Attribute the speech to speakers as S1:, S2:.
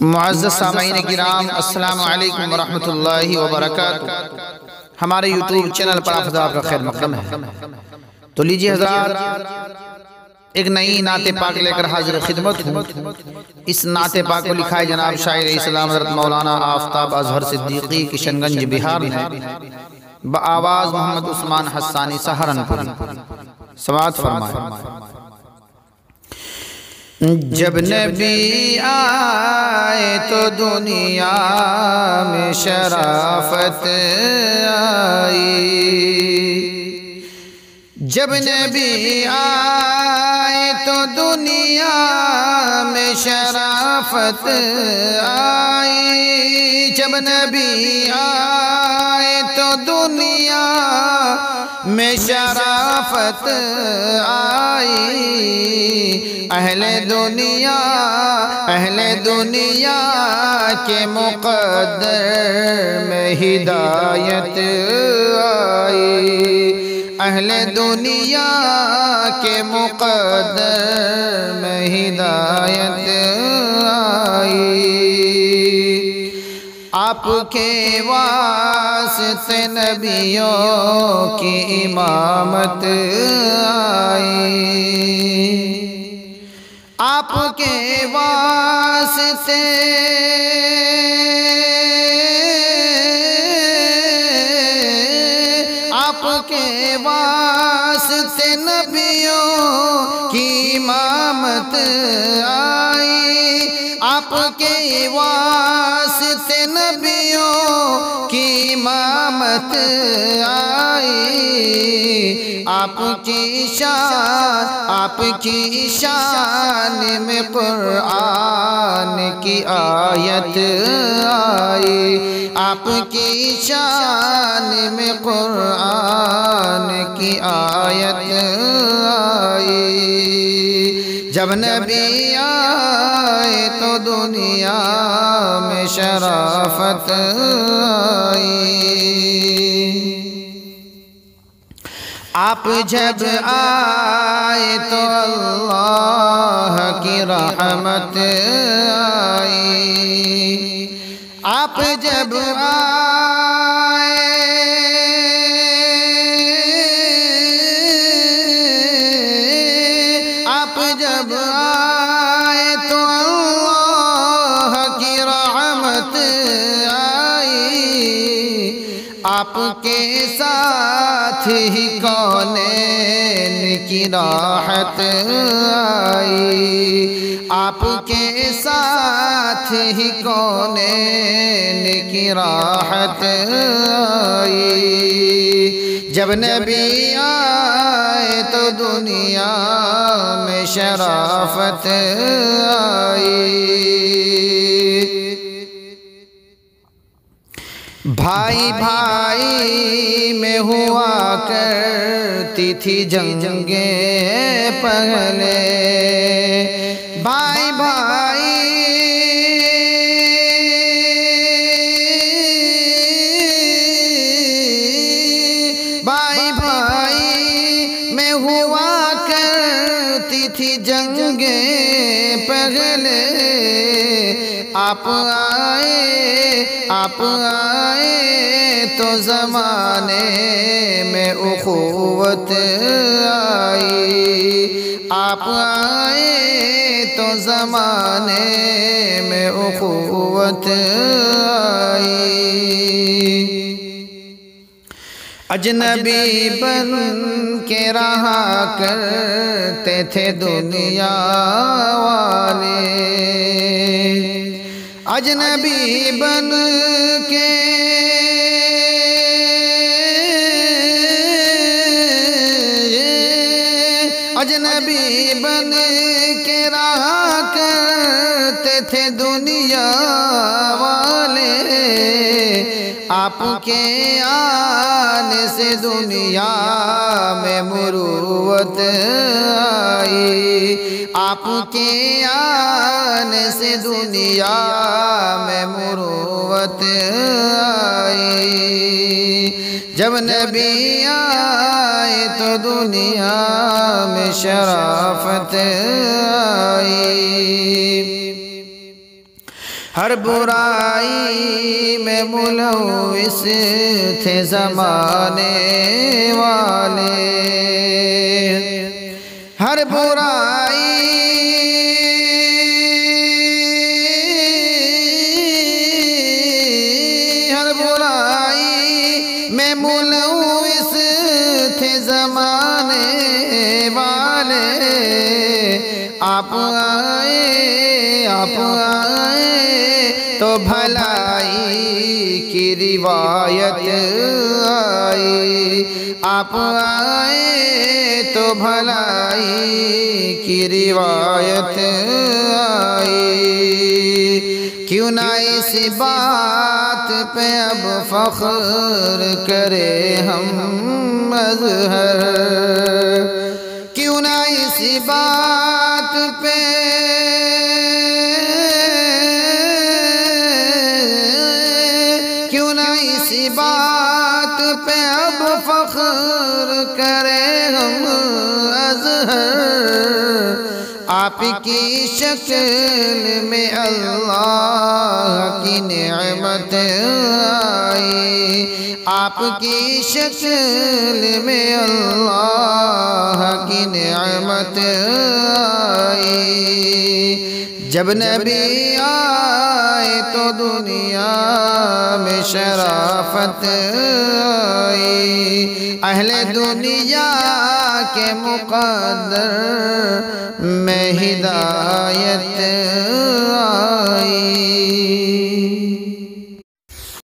S1: मुअज़्ज़ज़ सामईन किराम, अस्सलामु अलैकुम व रहमतुल्लाहि व बरकातुहू। हमारे यूट्यूब चैनल पर आप का खैर मक़दम है। तो लीजिए हज़रात, एक नई नाते पाक लेकर हाजिर खिदमत हूँ। इस नाते पाक को लिखा है जनाब शायर इस्लाम हज़रत मौलाना आफ़ताब अज़हर सिद्दीक़ी किशनगंज बिहार में, बआवाज़ मोहम्मद उस्मान हस्सानी सहारनपुर। समाअत फरमाए। जब नबी आए तो दुनिया में शराफत आई, जब नबी आए तो दुनिया में शराफत आई, जब नबी आए तो दुनिया में शराफत आई। अहले दुनिया के मुक़द्दर में हिदायत आई, अहले दुनिया के मुक़द्दर में हिदायत आई। आपके वास्ते नबियों की इमामत आई, आपके वास्ते नबियों की इमामत आई, आपके वास्ते नबियों की इमामत आई। आपकी शान में कुरान की आयत आई, आपकी शान में कुरान की आयत आई। जब नबी आए तो दुनिया में शराफत आई। आप जब आए तो अल्लाह की रहमत आई, आप जब आए तो अल्लाह की रहमत आई। आपके साथ ही कौनैन की राहत आई, आपके साथ ही कौनैन की राहत आई। जब नबी आए तो दुनिया में शराफत आई। भाई भाई में हुआ करती थी जंगे पहले, भाई भाई में हुआ करती थी जंगे पहले। आप आए तो ज़माने में उख़ुवत आई, आप आए तो ज़माने में उख़ुवत आई। अजनबी बन के रहा करते थे दुनिया वाले, अजनबी बन के रहा करते थे दुनिया वाले। आपके आने से दुनिया में मुरूवत आई, आपके आने से दुनिया में मुरूवत आई। जब नबी आए तो दुनिया में शराफत आई। हर बुराई में मुलव्विस थे ज़माने वाले। हर बुराई में मुलव्विस थे ज़माने वाले। आप आए तो भलाई की रिवायत आई। आप आए तो भलाई की रिवायत आई। क्यों ना इसी बात पे अब फख्र करे हम मज़हर। क्यों ना इसी बात पे इसी बात पे अब फख्र करे हम अज़हर। आपकी शक्ल में अल्लाह की नेमत आई। आपकी शक्ल में अल्लाह की नेमत आई। जब नबी आए तो दुनिया में शराफत आई। अहले दुनिया के मुक़द्दर में हिदायत आई।